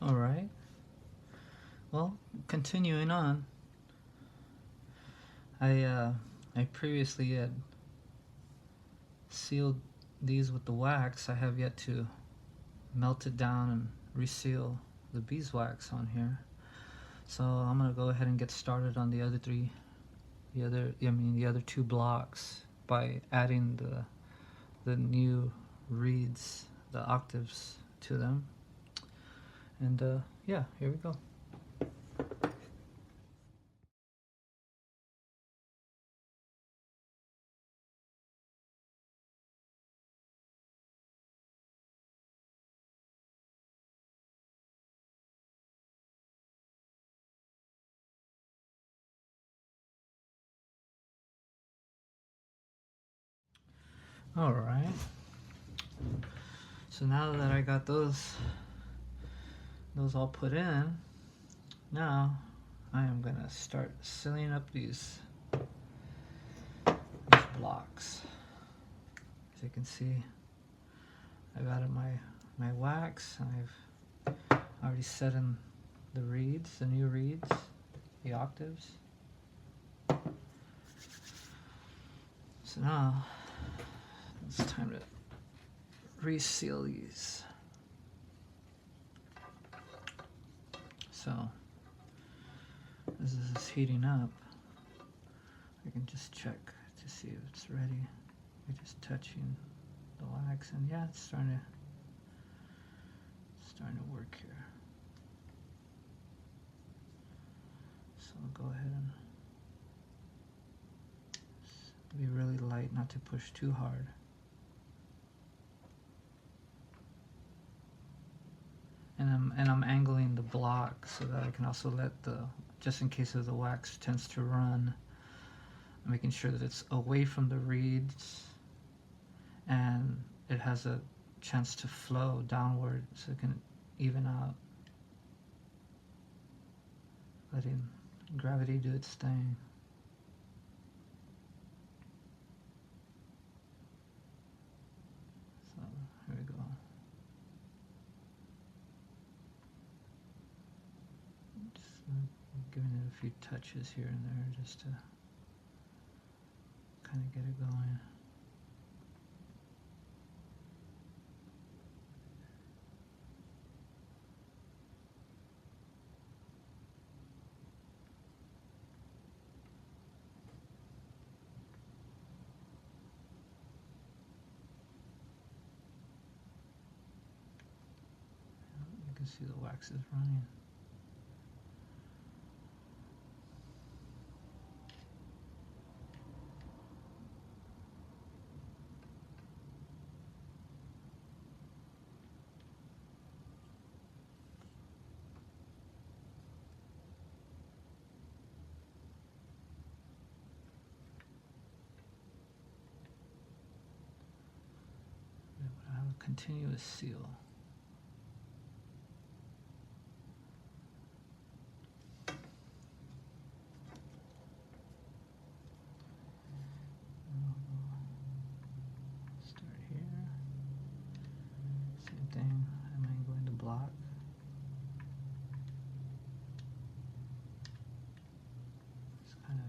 Alright, well, continuing on, I previously had sealed these with the wax. I have yet to melt it down and reseal the beeswax on here. So I'm gonna go ahead and get started on the other two blocks by adding the new reeds, the octaves to them. And yeah, here we go. Alright, so now that I got those all put in, now I am gonna start sealing up these blocks. As you can see, I've added my wax. I've already set in the reeds, the new reeds, the octaves. So now it's time to reseal these. So as this is heating up, I can just check to see if it's ready. We're just touching the wax, and yeah, it's starting to work here. So I'll go ahead and be really light, not to push too hard. And I'm angling the block so that I can also let just in case the wax tends to run, I'm making sure that it's away from the reeds and it has a chance to flow downward so it can even out, letting gravity do its thing. So here we go. Just giving it a few touches here and there just to kind of get it going. You can see the wax is running. I have a continuous seal. Start here. Same thing. I'm going to block. Just kind of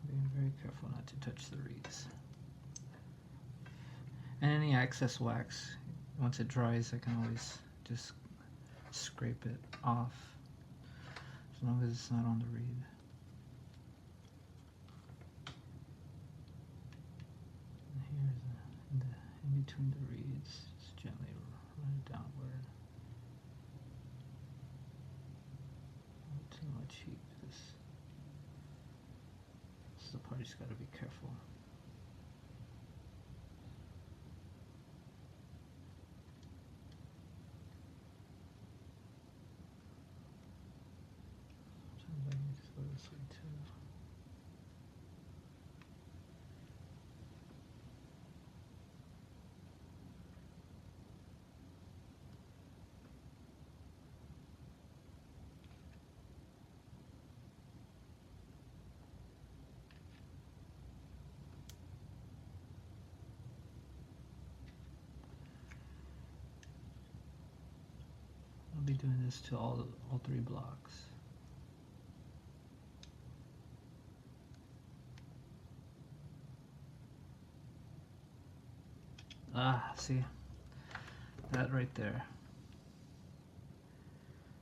being very careful not to touch the reeds. And any excess wax, once it dries, I can always just scrape it off, as long as it's not on the reed. And here's in between the reeds, just gently run it downward. Not too much heat. This is the part you just got to be careful. Sometimes I can just go this way too. doing this to all three blocks. Ah, see that right there.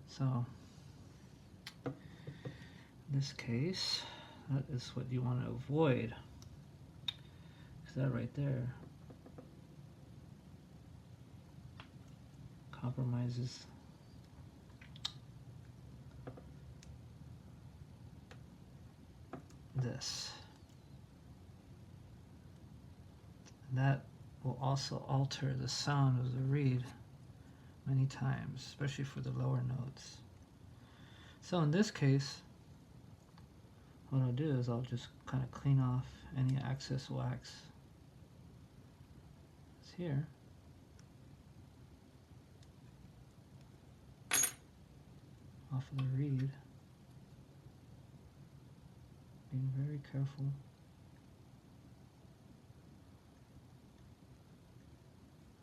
So in this case, that is what you want to avoid, because that right there compromises this. And that will also alter the sound of the reed many times, especially for the lower notes. So in this case, what I'll do is I'll just kind of clean off any excess wax that's here. Off of the reed. Being very careful.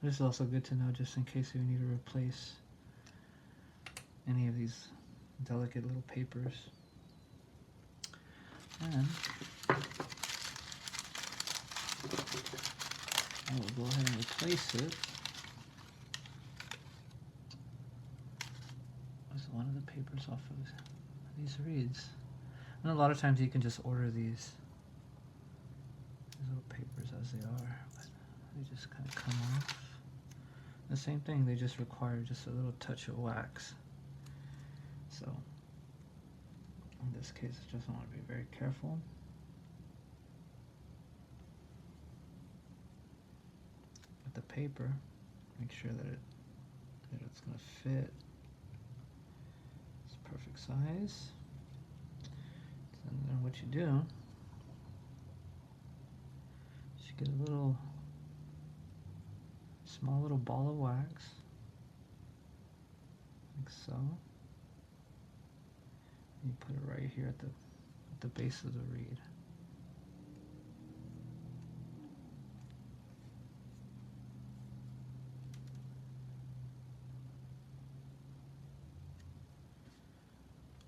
This is also good to know just in case you need to replace any of these delicate little papers. And I will go ahead and replace it with one of the papers off of these reeds. And a lot of times you can just order these little papers as they are, but they just kind of come off. The same thing, they just require just a little touch of wax. So in this case, I just want to be very careful. With the paper, make sure that it's going to fit. It's perfect size. And then what you do is you get a small little ball of wax, like so. You put it right here at the base of the reed.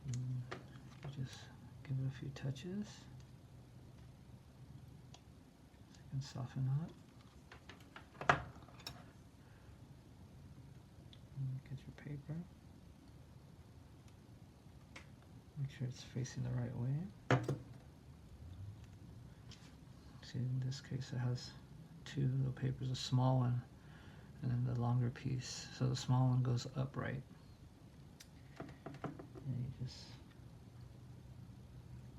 You just give it a few touches so you can soften up. Get your paper. Make sure it's facing the right way. See, in this case it has two little papers, a small one and then the longer piece. So the small one goes upright. And you just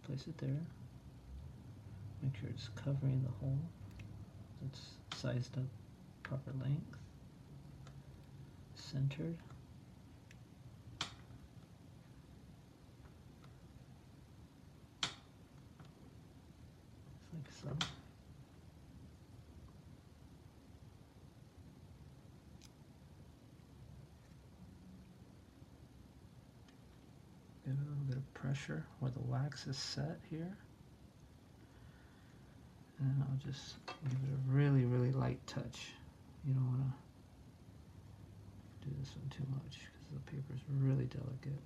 place it there. Make sure it's covering the hole. It's sized up proper length. Centered. Like so. Give it a little bit of pressure where the wax is set here. And I'll just give it a really, really light touch. You don't want to do this one too much because the paper is really delicate.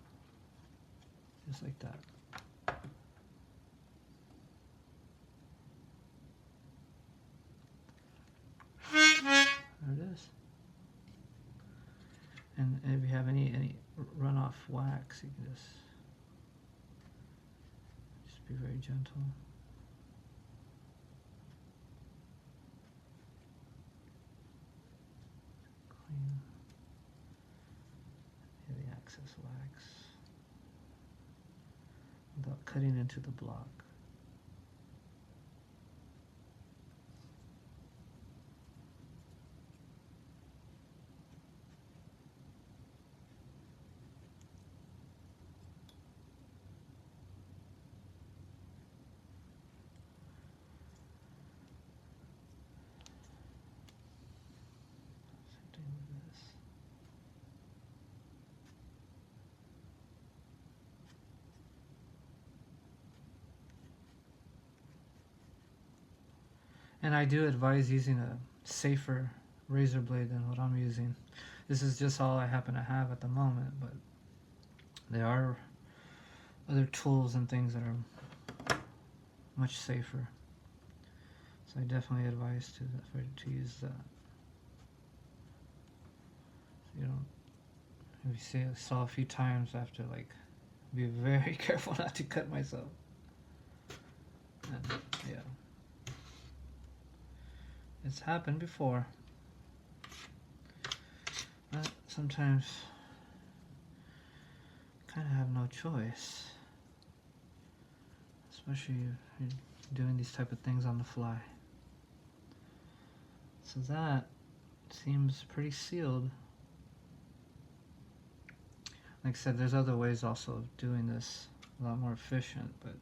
Just like that. There it is. And if you have any runoff wax, you can just be very gentle. Clean the excess wax without cutting into the block. And I do advise using a safer razor blade than what I'm using. This is just all I happen to have at the moment, but there are other tools and things that are much safer. So I definitely advise to use that. So you don't, if you see it, saw a few times after, like, be very careful not to cut myself. And, yeah, it's happened before. But sometimes you kind of have no choice, especially if you're doing these type of things on the fly. So that seems pretty sealed. Like I said, there's other ways also of doing this a lot more efficient, but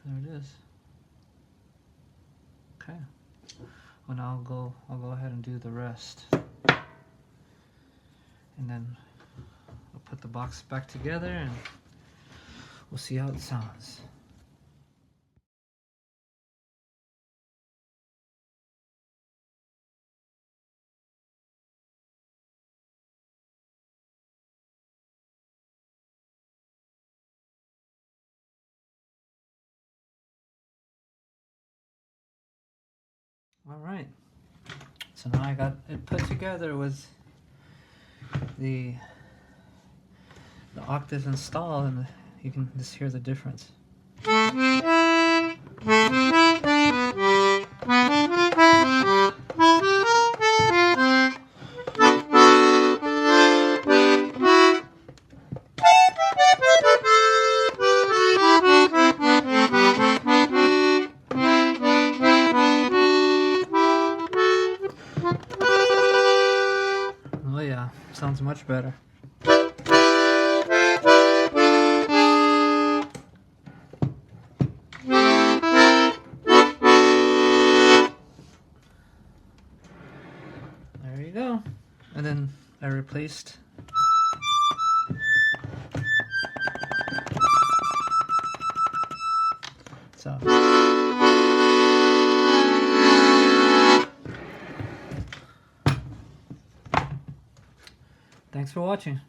there it is. Okay. Well, now I'll go ahead and do the rest. And then I'll put the box back together and we'll see how it sounds. Alright. So now I got it put together with the octaves installed, and you can just hear the difference. Oh yeah, sounds much better. There you go. And then I replaced so thanks for watching.